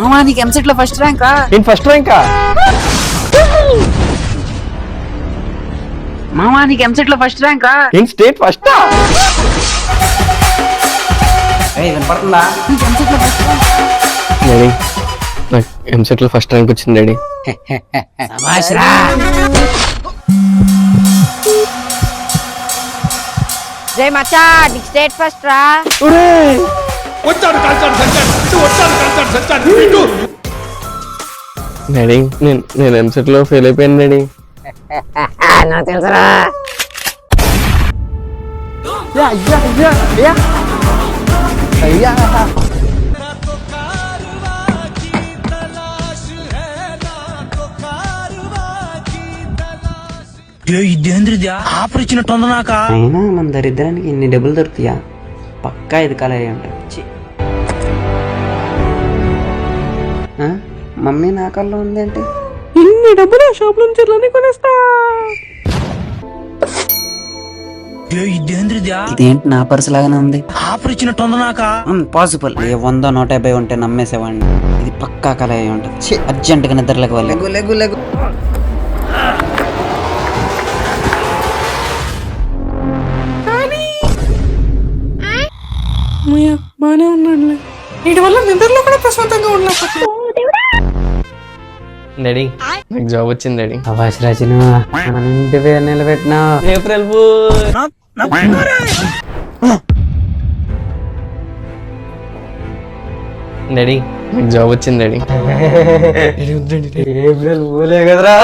మామా నీకు ఎంసెట్ లో ఫస్ట్ ర్యాంక్ రా. నేను ఫస్ట్ ర్యాంకా? మామా నీకు ఎంసెట్ లో ఫస్ట్ ర్యాంక్ రా. నేను స్టేట్ ఫస్టా? వినపడుతుందా? నీకు ఎంసెట్ లో ఫస్ట్ ర్యాంక్. డాడీ నాకు ఎంసెట్ లో ఫస్ట్ ర్యాంక్ వచ్చింది డాడీ. శభాష్ రా. జై మచ్చా నీకు స్టేట్ ఫస్ట్ రా. డాడీ నేను ఎంసెట్ లో ఫెయిల్ అయిపోయాను డాడీ. నాకు తెలుసురా. ఇదేంద్రిద్యా ఆఫర్ ఇచ్చినట్టుంది నాక. అయినా మన దరిద్రానికి ఇన్ని డబ్బులు దొరుకుతాయా? పక్కా ఇది కళ అయి ఉంటుంది. మమ్మీ నా కల్లో ఉందేంటి? ఇన్ని డబ్బులు షాప్ నుంచి కొనేస్తా. ఇదేంద్రిద్యా ఇదేంటి నా పర్సు లాగానే ఉంది? ఆఫర్ ఇచ్చినట్టుంది నాక. పాసిబుల్. 100 150 ఉంటే నమ్మేసేవాడిని. ఇది పక్కా కళ అయి ఉంటుంది. అర్జెంట్ గా నిద్రలకు వాళ్ళు. బానే ఉన్నాడులే. వీటి వల్ల నిద్రలో కూడా ప్రశాంతంగా ఉండలేదు. డాడీ నాకు జాబ్ వచ్చింది డాడీ. అవాస్ రాజును మన ఇంటి పేరు నిలబెట్టినా. April fool. డాడీ నాకు జాబ్ వచ్చింది డాడీ. ఏప్రిల్ ఫూలే కదరా.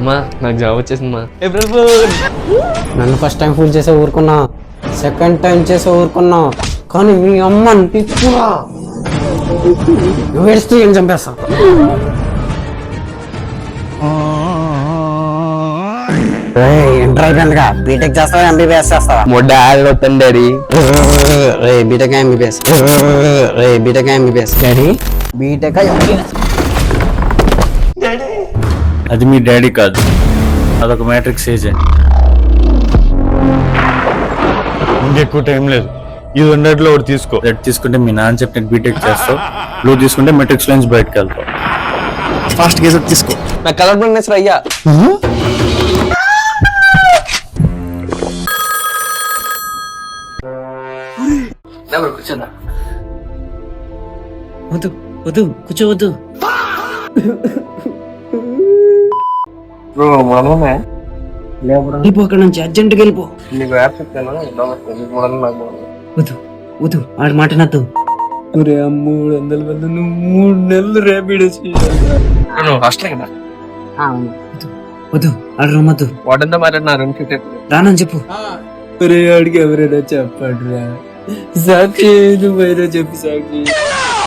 అమ్మా నాకు జాబ్ వచ్చేసింది మా. April fool. నన్ను ఫస్ట్ టైం ఫూల్ చేసే ఊరుకున్నా, సెకండ్ టైం చేసే ఊరుకున్నా, కానీ మీ అమ్మని పిచ్చురా నువ్వు ఏడుస్తూ ఏం చంపేస్తా. ఇంటర్ అయిపోయిందిగా, బీటెక్ చేస్తావా ఎంబీబీఎస్ చేస్తావా? మా డాడీ వస్తాను daddy. BTech MBBS. BTech MBBS. Daddy BTech అది మీ డాడీ కాదు, అదొక మ్యాట్రిక్స్ ఏజెంట్. ఇంకెక్కువ టైం లేదు. ఈ రెండిట్లో ఒకటి తీసుకో. రెడ్ తీసుకుంటే మీ నాన్న చెప్పిన బీటెక్ చేస్తావు, బ్లూ తీసుకుంటే మెట్రిక్స్ నుంచి బయటకు వెళ్తావు. ఫాస్ట్ గేజ్ తీసుకో. నాకు కలర్ బ్లైండ్నెస్ అయ్యా. కూర్చోదా? వద్దు వద్దు కూర్చోవద్దు. వెళ్ళిపో అక్కడ నుంచి, అర్జెంట్గా వెళ్ళిపో. వద్దు వద్దు ఆడి మాట నద్దు. 300 మంది నువ్వు 3 నెలలు ర్యాపిడ్ వద్దు ఆడు రమ్మద్దు. వాడంతా మాట్లాడినారు రానని చెప్పు. ఆడికి ఎవరైనా చెప్పండి రా. సాక్షి నువ్వైనా చెప్పు సాక్షి.